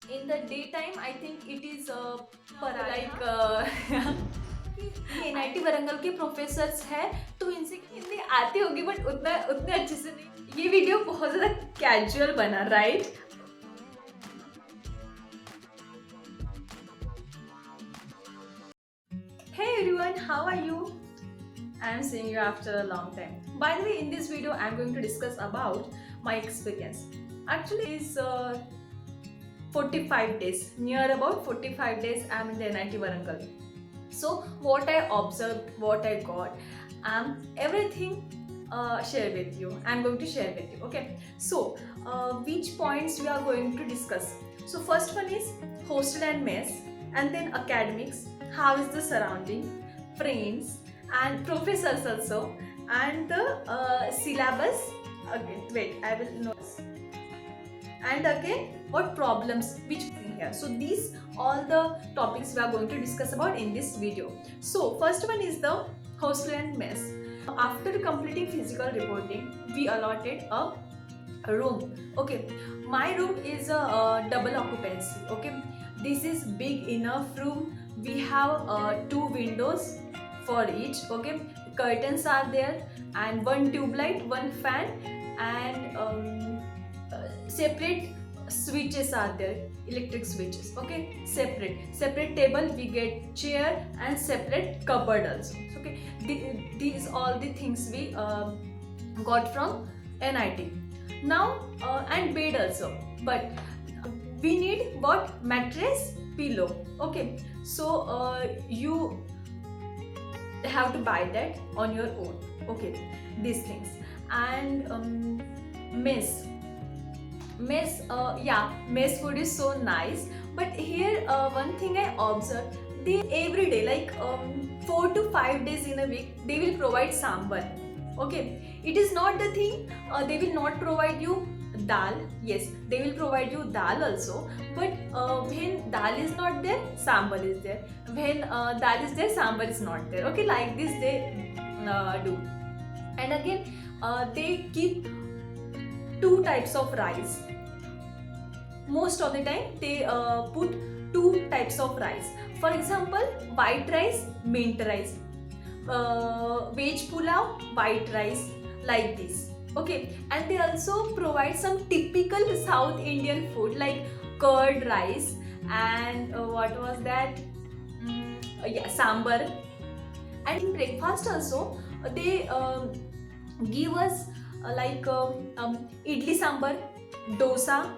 In the daytime I think it is like ये NIT Warangal के professors हैं तो इनसे हिंदी आती होगी बट उतना उतने अच्छे से नहीं। ये वीडियो बहुत ज़्यादा कैजुअल बना right. Hey everyone, how are you? I am seeing you after a long time. By the way, in this video I am going to discuss about my experience. Actually it's 45 days, near about 45 days I am in the NIT Warangal. So what I observed, what I got, everything share with you. I'm going to share with you. Okay. So which points we are going to discuss? So first one is hostel and mess, and then academics. How is the surrounding, friends, and professors also, and the syllabus. Okay, wait, I will know. And again, what problems which thing here. So these all the topics we are going to discuss about in this video. So first one is the hostel and mess. After completing physical reporting, we allotted a room. Okay, my room is a double occupancy. Okay, this is big enough room. We have two windows for each. Okay, curtains are there and one tube light, one fan, and separate switches are there, electric switches. Okay, separate table, we get chair and separate cupboard also. Okay, these all the things we got from NIT. Now and bed also, but we need what, mattress, pillow. Okay, so you have to buy that on your own. Okay, these things. And mess yeah, mess food is so nice, but here one thing I observed, they every day like 4 to 5 days in a week they will provide sambar. Okay, it is not the thing they will not provide you dal. Yes, they will provide you dal also, but when dal is not there, sambar is there. When dal is there, sambar is not there. Okay, like this they do. And again they keep two types of rice. Most of the time they put two types of rice. For example, white rice, mint rice, veg pulao, white rice, like this. Okay, and they also provide some typical South Indian food like curd rice and what was that? Yeah, sambar. And in breakfast also they give us like idli sambar, dosa,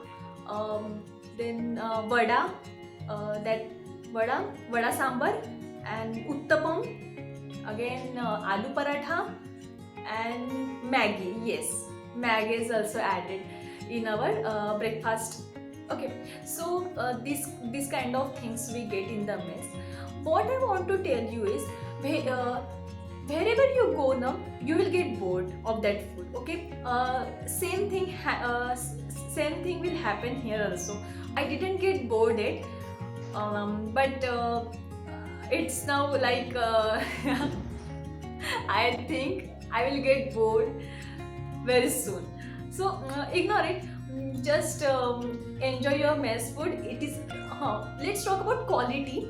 then vada, that vada sambar, and uttapam, again aloo paratha, and maggi. Yes, maggi is also added in our breakfast. Okay, so this kind of things we get in the mess. What I want to tell you is wherever you go now, you will get bored of that food. Okay, same thing will happen here also. I didn't get bored yet, but it's now like I think I will get bored very soon. So ignore it. Just enjoy your mess food. It is. Let's talk about quality.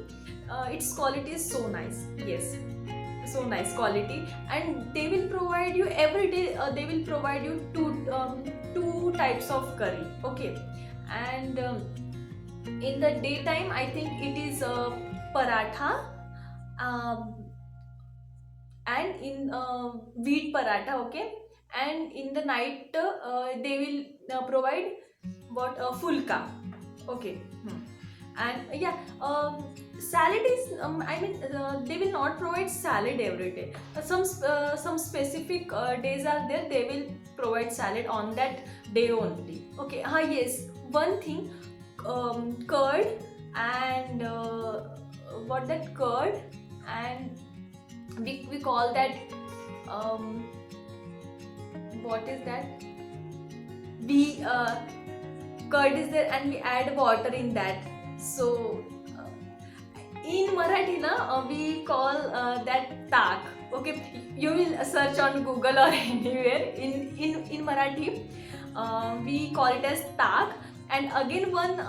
Its quality is so nice. Yes, so nice quality, and they will provide you every day. They will provide you two types of curry. Okay, and in the daytime I think it is paratha, um, and in wheat paratha. Okay, and in the night they will provide what, fulka. Okay. And yeah, salad is I mean they will not provide salad every day. Some specific days are there, they will provide salad on that day only. Okay, yes, one thing, curd and what that curd, and we call that what is that, we curd is there and we add water in that. So in Marathi na we call that tak. Okay, you will search on Google or anywhere. In Marathi we call it as tak. And again one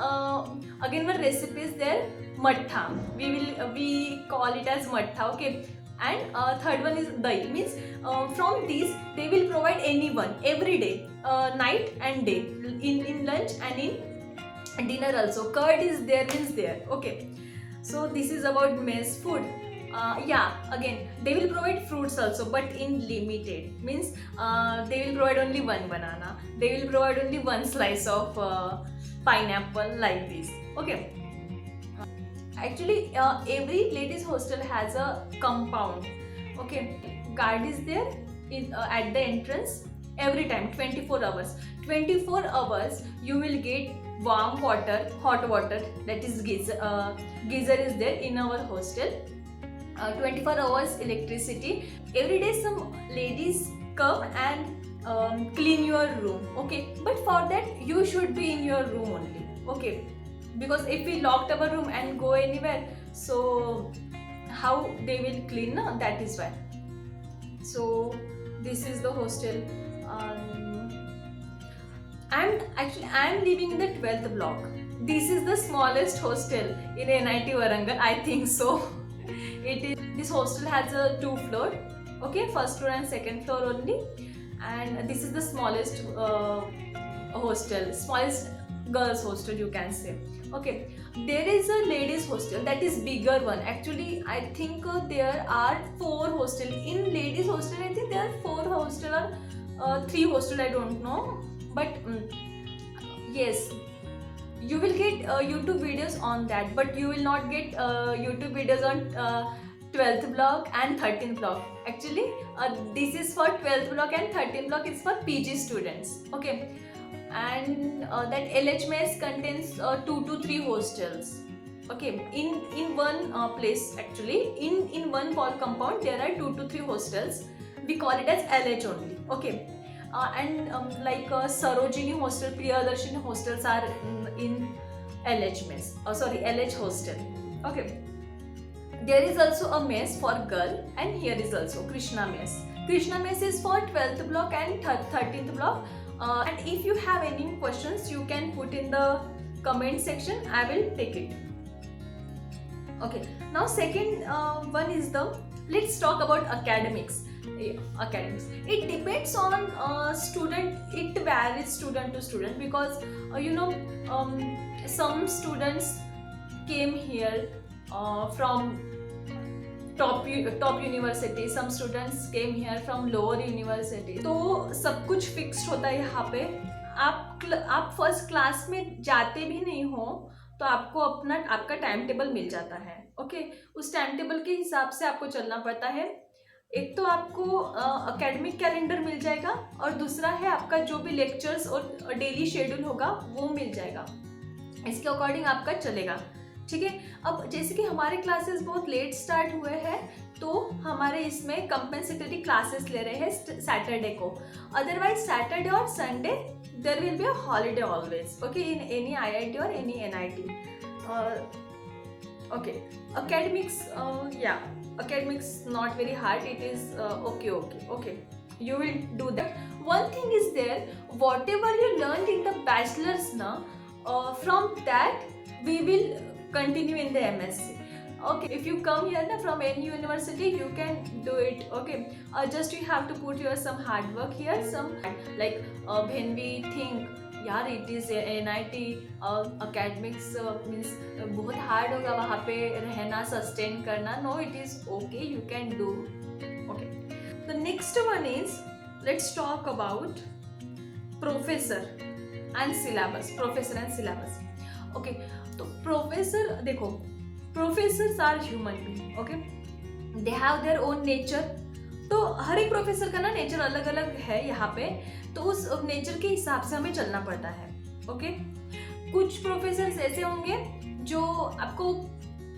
again one recipe is there, mattha. We call it as mattha, okay. And third one is dahi, means from these they will provide anyone every day, night and day, in lunch and in dinner also. Curd is there, means there, okay. So this is about mess food. Yeah, again they will provide fruits also, but in limited, means they will provide only one banana, they will provide only one slice of pineapple, like this, okay. Actually every ladies hostel has a compound, okay. Guard is there at the entrance every time, 24 hours. 24 hours you will get warm water, hot water, that is geyser. Geyser is there in our hostel. 24 hours electricity. Every day some ladies come and clean your room, okay. But for that you should be in your room only, okay. Because if we locked our room and go anywhere, so how they will clean, na? That is why. So this is the hostel. I'm living in the 12th block. This is the smallest hostel in NIT Warangal, I think so. This hostel has a 2 floor, okay, first floor and second floor only, and this is the smallest hostel, smallest girls hostel you can say, okay. There is a ladies hostel, that is bigger one. Actually I think there are 4 hostel in ladies hostel. I think there are 4 hostel or 3 hostel, I don't know, but yes, you will get YouTube videos on that, but you will not get YouTube videos on 12th block and 13th block. Actually this is for 12th block and 13th block is for PG students, okay. And that LH mess contains 2 to 3 hostels, okay. In one place, actually in one wall compound there are 2 to 3 hostels. We call it as LH only, okay. And like Sarojini hostel, Priyadarshini hostels are in LH mess, LH hostel, okay. There is also a mess for girl, and here is also Krishna mess. Krishna mess is for 12th block and 13th block. And if you have any questions, you can put in the comment section, I will take it, okay. Now second one is let's talk about academics. Academics, it depends on student, it varies student to student, because some students came here from top university, some students came here from lower university. तो सब कुछ fixed होता है यहाँ पे. आप first class में जाते भी नहीं हो तो आपको आपका टाइम टेबल मिल जाता है, ओके. उस टाइम टेबल के हिसाब से आपको चलना पड़ता है. एक तो आपको एकेडमिक कैलेंडर मिल जाएगा, और दूसरा है आपका जो भी लेक्चर्स और डेली शेड्यूल होगा वो मिल जाएगा. इसके अकॉर्डिंग आपका चलेगा, ठीक है. अब जैसे कि हमारे क्लासेस बहुत लेट स्टार्ट हुए हैं, तो हमारे इसमें कंपनसेटरी क्लासेस ले रहे हैं सैटरडे को. अदरवाइज सैटरडे और Sunday there will be a holiday always, okay, in any IIT और any NIT. Okay, academics, academics not very hard, it is okay, you will do that. One thing is there, whatever you learned in the bachelor's from that we will continue in the MSc, okay. If you come here from any university, you can do it, okay. Just you have to put your some hard work here, some like when we think यार it is NIT academics means बहुत hard होगा वहाँ पे रहना, sustain करना. No, it is okay, you can do, okay. The next one is, let's talk about professor and syllabus. Professor and syllabus, okay. तो professor, देखो, professors are human being, okay. They have their own nature. तो हर एक professor का ना nature अलग अलग है यहाँ पे, तो उस नेचर के हिसाब से हमें चलना पड़ता है, ओके. कुछ प्रोफेसर्स ऐसे होंगे जो आपको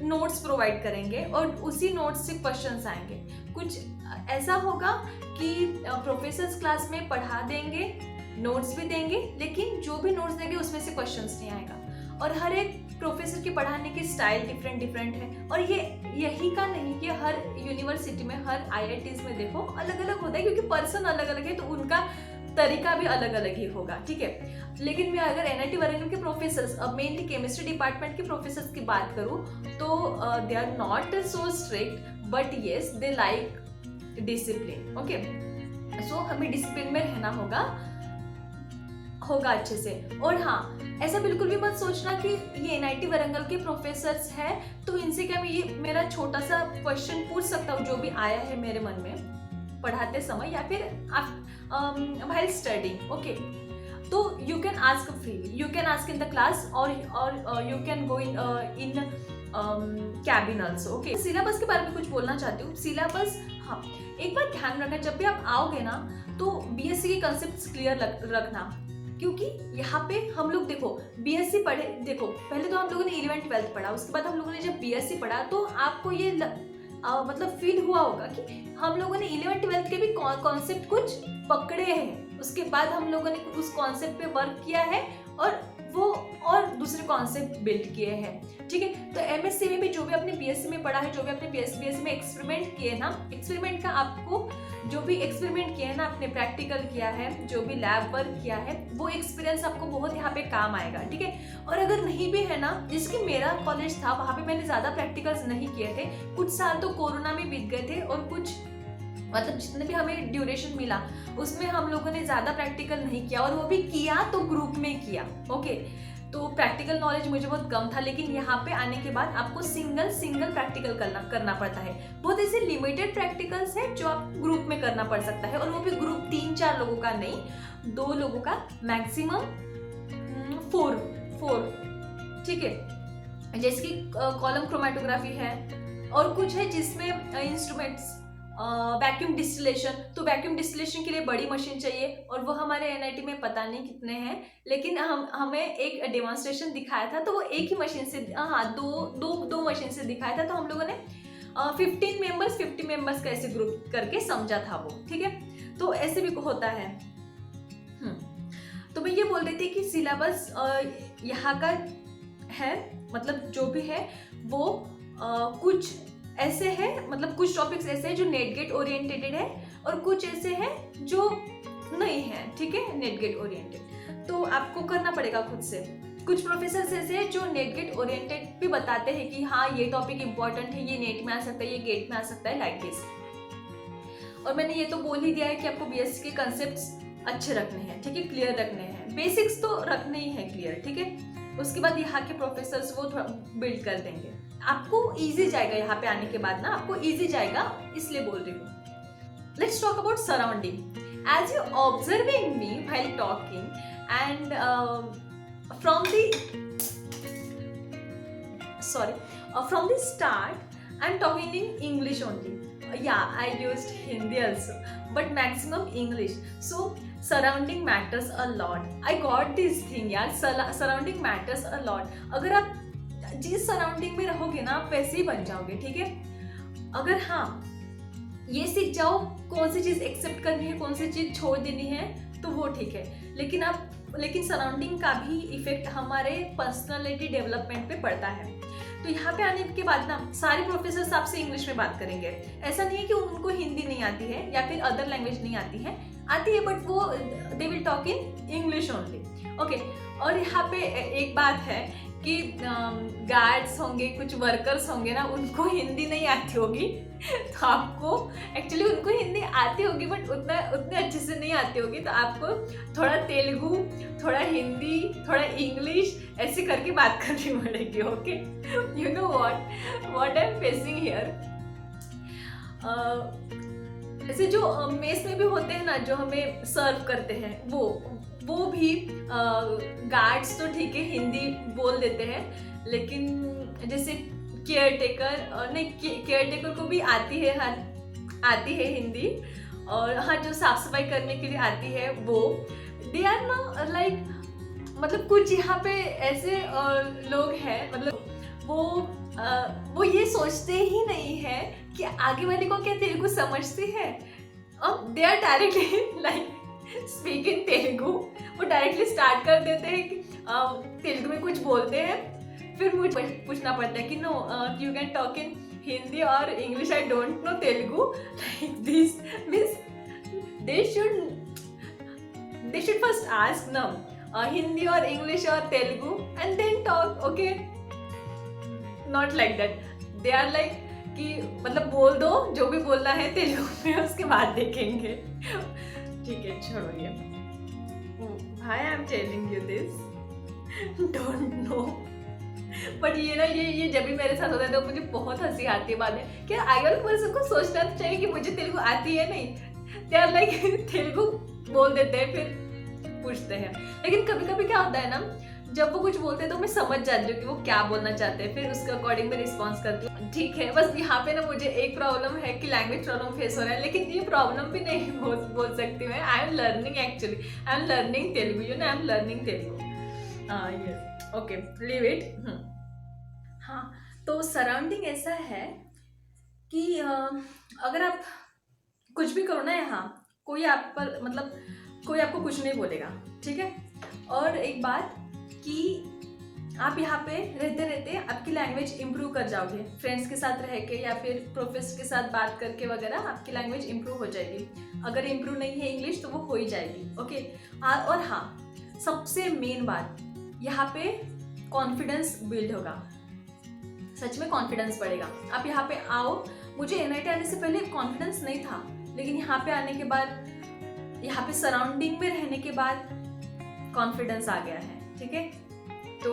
नोट्स प्रोवाइड करेंगे और उसी नोट्स से क्वेश्चंस आएंगे. कुछ ऐसा होगा कि प्रोफेसर्स क्लास में पढ़ा देंगे, नोट्स भी देंगे, लेकिन जो भी नोट्स देंगे उसमें से क्वेश्चंस नहीं आएगा. और हर एक प्रोफेसर के पढ़ाने की स्टाइल डिफरेंट है. और ये यही का नहीं, ये हर यूनिवर्सिटी में, हर IITs में देखो अलग अलग होता है, क्योंकि पर्सन अलग अलग है, तो उनका तरीका भी अलग अलग ही होगा, ठीक है। लेकिन मैं अगर NIT वारंगल के प्रोफेसर्स, मेनली केमिस्ट्री डिपार्टमेंट के प्रोफेसर्स की बात करूँ तो they are not so strict, but yes they like discipline, okay. So हमें डिसिप्लिन में रहना होगा अच्छे से। और हाँ, ऐसा बिल्कुल भी मत सोचना कि ये NIT वारंगल के प्रोफेसर्स हैं तो इनसे क्या मैं ये मेरा छोटा सा क्वेश्चन पूछ सकता हूँ जो भी आया है मेरे मन में पढ़ाते समय या फिर व्हाइल स्टडिंग, ओके। तो you can ask freely, you can ask in the class और you can go in cabin also, okay. Syllabus के बारे में कुछ बोलना चाहती हूँ। सिलेबस, हाँ, एक बात ध्यान रखना, जब भी आप आओगे ना तो BSc के कंसेप्ट क्लियर रखना, क्योंकि यहाँ पे हम लोग देखो BSc पढ़े, देखो पहले तो हम लोगों ने 11th 12th पढ़ा, उसके बाद हम लोगों ने जब BSc पढ़ा तो आपको ये मतलब फील हुआ होगा कि हम लोगों ने 11th 12th के भी कॉन्सेप्ट कुछ पकड़े हैं, उसके बाद हम लोगों ने उस कॉन्सेप्ट पे वर्क किया है और वो और दूसरे कॉन्सेप्ट बिल्ड किए हैं, ठीक है। तो MSc में भी जो भी आपने BSc में पढ़ा है, जो भी आपने BSc में एक्सपेरिमेंट किए ना, एक्सपेरिमेंट का आपको जो भी एक्सपेरिमेंट किया है ना, आपने प्रैक्टिकल किया है, जो भी लैब वर्क किया है, वो एक्सपीरियंस आपको बहुत यहाँ पे काम आएगा, ठीक है। और अगर नहीं भी है ना, जिसकी मेरा कॉलेज था वहाँ पे मैंने ज़्यादा प्रैक्टिकल्स नहीं किए थे, कुछ साल तो कोरोना में बीत गए थे और कुछ मतलब जितने भी हमें ड्यूरेशन मिला उसमें हम लोगों ने ज़्यादा प्रैक्टिकल नहीं किया, और वो भी किया तो ग्रुप में किया, ओके। तो प्रैक्टिकल नॉलेज मुझे बहुत कम था, लेकिन यहाँ पे आने के बाद आपको सिंगल प्रैक्टिकल करना पड़ता है। बहुत ऐसे लिमिटेड प्रैक्टिकल्स हैं जो आप ग्रुप में करना पड़ सकता है, और वो भी ग्रुप 3-4 लोगों का नहीं, 2 लोगों का, मैक्सिमम 4, ठीक है। जैसे कि कॉलम क्रोमेटोग्राफी है, और कुछ है जिसमें इंस्ट्रूमेंट्स, वैक्यूम डिस्टिलेशन, तो वैक्यूम डिस्टिलेशन के लिए बड़ी मशीन चाहिए, और वो हमारे NIT में पता नहीं कितने हैं, लेकिन हमें एक डेमोन्स्ट्रेशन दिखाया था, तो वो एक ही मशीन से, हाँ, दो मशीन से दिखाया था, तो हम लोगों ने 50 मेंबर्स का ऐसे ग्रुप करके समझा था वो, ठीक है। तो ऐसे भी होता है। तो मैं ये बोल रही थी कि सिलेबस यहाँ का है, मतलब जो भी है वो कुछ ऐसे है, मतलब कुछ टॉपिक्स ऐसे हैं जो नेट गेट ओरिएंटेड है, और कुछ ऐसे हैं जो नहीं है, ठीक है, नेट गेट ओरिएंटेड। तो आपको करना पड़ेगा खुद से। कुछ प्रोफेसर्स ऐसे हैं जो नेट गेट ओरिएंटेड भी बताते हैं कि हाँ ये टॉपिक इंपॉर्टेंट है, ये नेट में आ सकता है, ये गेट में आ सकता है, लाइक दिस। और मैंने ये तो बोल ही दिया है कि आपको BSc के कंसेप्ट्स अच्छे रखने हैं, ठीक है, क्लियर रखने हैं, बेसिक्स तो रखने ही है क्लियर, ठीक है। उसके बाद यहाँ के प्रोफेसर्स वो थोड़ा बिल्ड कर देंगे, आपको इजी जाएगा, यहाँ पे आने के बाद ना आपको इजी जाएगा, इसलिए बोल रही हूँ। Let's talk about surrounding. As you observing me while talking and from the start I'm talking in English only. Yeah, I used Hindi also, but maximum English. So surrounding matters a lot. I got this thing यार, surrounding matters a lot. अगर आप जिस surrounding में रहोगे ना आप वैसे ही बन जाओगे, ठीक है। अगर हाँ ये सीख जाओ कौन सी चीज़ एक्सेप्ट करनी है, कौन सी चीज़ छोड़ देनी है, तो वो ठीक है। लेकिन सराउंडिंग का भी इफेक्ट हमारे पर्सनालिटी डेवलपमेंट पे पड़ता है। तो यहाँ पे आने के बाद ना सारे प्रोफेसर्स आपसे इंग्लिश में बात करेंगे। ऐसा नहीं है कि उनको हिंदी नहीं आती है या फिर अदर लैंग्वेज नहीं आती है, बट वो they will talk in English only, okay. और यहाँ पे एक बात है कि गार्ड्स होंगे, कुछ वर्कर्स होंगे ना, उनको हिंदी नहीं आती होगी, तो आपको एक्चुअली उनको हिंदी आती होगी बट उतने अच्छे से नहीं आती होगी, तो आपको थोड़ा तेलुगु, थोड़ा हिंदी, थोड़ा इंग्लिश ऐसे करके बात करनी पड़ेगी, okay. You know what I am facing here. ऐसे जो मेस में भी होते हैं ना, जो हमें सर्व करते हैं, वो भी गार्ड्स तो ठीक है हिंदी बोल देते हैं, लेकिन जैसे केयर टेकर को भी आती है हिंदी, और हाँ जो साफ सफाई करने के लिए आती है वो, दे आर ना लाइक, मतलब कुछ यहाँ पे ऐसे लोग हैं, मतलब वो ये सोचते ही नहीं है कि आगे वाले को क्या तेलुगु समझती है। अब they are directly like speak in Telugu, वो डायरेक्टली स्टार्ट कर देते हैं कि तेलुगु में कुछ बोलते हैं, फिर मुझे पूछना पड़ता है कि no you can talk in Hindi और English, I don't know Telugu, like this means they should they should first ask no, Hindi or English or Telugu, and then talk. Okay, not like that. They are like कि मतलब बोल दो जो भी बोलना है तेलुगु में, उसके बाद देखेंगे. ठीक है, छोड़ो ये. Why I am telling you this? Don't know. But ये ना ये जब भी मेरे साथ होता है तो मुझे बहुत हंसी आती है बाद में. क्या आगे पर्सन को सोचना तो चाहिए कि मुझे तेलुगु आती है नहीं. दे आर लाइक तेलुगु बोल देते हैं फिर पूछते हैं. लेकिन कभी कभी क्या होता है ना, जब वो कुछ बोलते हैं तो मैं समझ जाती हूँ कि वो क्या बोलना चाहते हैं, फिर उसके अकॉर्डिंग मैं रिस्पॉन्स करती हूँ. ठीक है, बस यहाँ पे ना मुझे एक प्रॉब्लम है कि लैंग्वेज प्रॉब्लम फेस हो रहा है, लेकिन ये प्रॉब्लम भी नहीं बोल सकती मैं. I am learning, actually I am learning Telugu, you know, I am learning Telugu. Yes, okay, leave it. हाँ, तो सराउंडिंग ऐसा है कि अगर आप कुछ भी करो ना यहाँ, कोई आप पर मतलब कोई आपको कुछ नहीं बोलेगा. ठीक है, और एक बात कि आप यहाँ पे रहते रहते आपकी लैंग्वेज इंप्रूव कर जाओगे. फ्रेंड्स के साथ रह के या फिर प्रोफेसर के साथ बात करके वगैरह आपकी लैंग्वेज इंप्रूव हो जाएगी. अगर इंप्रूव नहीं है इंग्लिश तो वो हो ही जाएगी. ओके, और हाँ, सबसे मेन बात, यहाँ पे कॉन्फिडेंस बिल्ड होगा. सच में कॉन्फिडेंस बढ़ेगा. आप यहाँ पे आओ, मुझे NIT आने से पहले कॉन्फिडेंस नहीं था, लेकिन यहाँ पे आने के बाद, यहाँ पे सराउंडिंग में रहने के बाद कॉन्फिडेंस आ गया है. ठीक है, तो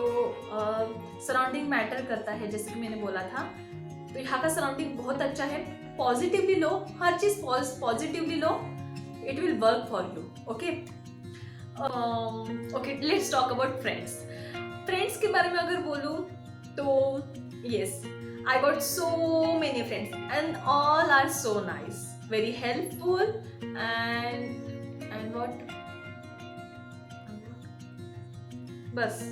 सराउंडिंग मैटर करता है, जैसे कि मैंने बोला था. तो यहाँ का सराउंडिंग बहुत अच्छा है. पॉजिटिवली लो, हर चीज positively low, it will work for you. Okay, okay, let's talk about friends. Friends के बारे में अगर बोलूँ तो yes, I got so many friends and all are so nice, very helpful and what बस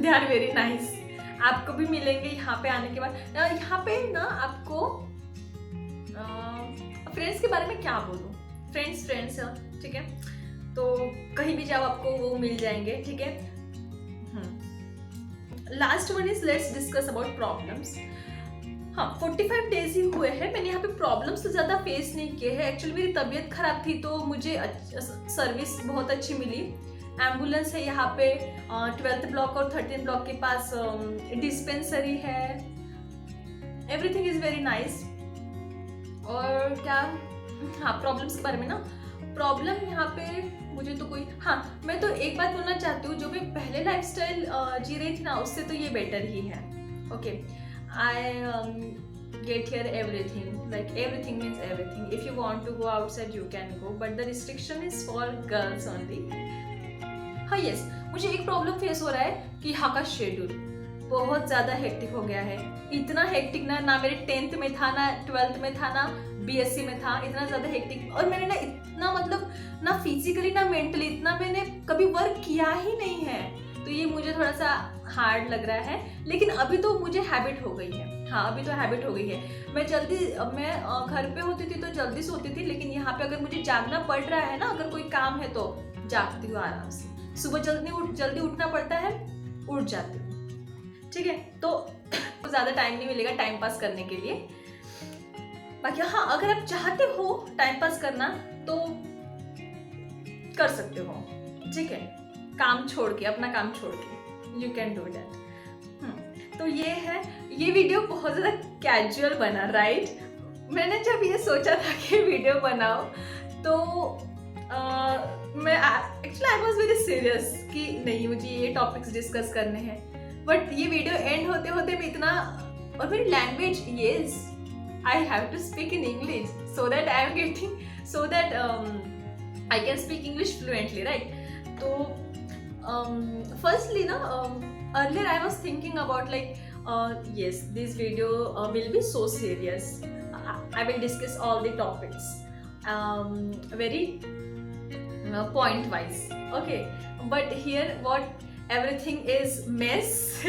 they are very nice. आपको भी मिलेंगे यहाँ पे आने के बाद. यहाँ पे ना आपको फ्रेंड्स के बारे में क्या बोलूँ, फ्रेंड्स हैं. ठीक है, तो कहीं भी जाओ आपको वो मिल जाएंगे. ठीक है, last one is let's discuss about problems. हाँ, 45 डेज ही हुए हैं, मैंने यहाँ पे प्रॉब्लम्स तो ज़्यादा फेस नहीं किए हैं. एक्चुअली मेरी तबीयत खराब थी तो मुझे सर्विस बहुत अच्छी मिली. एम्बुलेंस है यहाँ पे 12th ब्लॉक और 13th ब्लॉक के पास. डिस्पेंसरी है. Everything is very nice. और क्या, हाँ, प्रॉब्लम्स के बारे में ना, प्रॉब्लम यहाँ पे मुझे तो कोई, हाँ, मैं तो एक बात बोलना चाहती हूँ, जो मैं पहले लाइफस्टाइल जी रही थी ना, उससे तो ये बेटर ही है. Okay, I get here everything, like everything means everything. If you want to go outside you can go, but the restriction is for girls only. हाँ, यस, मुझे एक प्रॉब्लम फेस हो रहा है कि यहाँ का शेड्यूल बहुत ज़्यादा हेक्टिक हो गया है. इतना हेक्टिक ना मेरे 10th में था, ना 12th में था, ना BSc में था. इतना ज़्यादा हेक्टिक, और मैंने ना इतना मतलब ना फिजिकली ना मेंटली इतना मैंने कभी वर्क किया ही नहीं है. तो ये मुझे थोड़ा सा हार्ड लग रहा है, लेकिन अभी तो मुझे हैबिट हो गई है. हाँ, अभी तो हैबिट हो गई है. मैं घर पे होती थी तो जल्दी सोती थी, लेकिन यहाँ पे अगर मुझे जागना पड़ रहा है ना, अगर कोई काम है तो जागती हूँ आराम से. सुबह जल्दी उठना पड़ता है, उठ जाती हूँ. ठीक है, तो ज़्यादा टाइम नहीं मिलेगा टाइम पास करने के लिए. बाकी हाँ, अगर आप चाहते हो टाइम पास करना तो कर सकते हो. ठीक है, काम छोड़ के, अपना काम छोड़ के, यू कैन डू दैट. तो ये है, ये वीडियो बहुत ज़्यादा कैजुअल बना, राइट? मैंने जब ये सोचा था कि वीडियो बनाओ तो मैं actually I was very serious कि नहीं, मुझे ये टॉपिक्स डिस्कस करने हैं. बट ये वीडियो एंड होते होते मैं इतना, और मेरी language, yes, I have to speak in English so that I am getting, so that I can speak English fluently, right? तो फर्स्टली ना, earlier I was thinking about like yes, this video will be so serious. I will discuss all the topics very point wise. Okay, but here what everything is mess.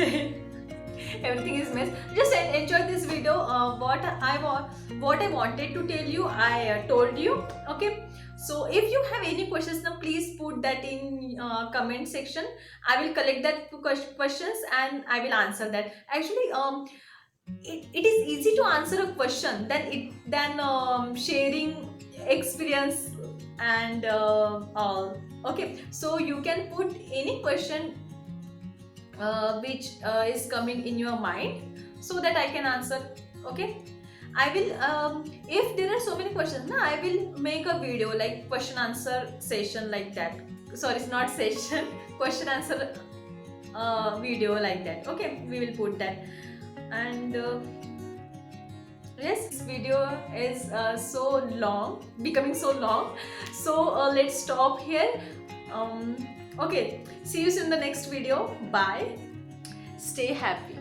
Everything is mess. Just enjoy this video. What I wanted to tell you, I told you. Okay, so if you have any questions now, please put that in comment section. I will collect that questions and I will answer that. Actually it is easy to answer a question than sharing experience and all. Okay, so you can put any question which is coming in your mind, so that I can answer. Okay, I will if there are so many questions na, I will make a video like question answer session like that. Sorry, it's not session, question answer video like that. Okay, we will put that. And yes, this video is so long, becoming so long, so let's stop here. Okay, see you soon in the next video. Bye, stay happy.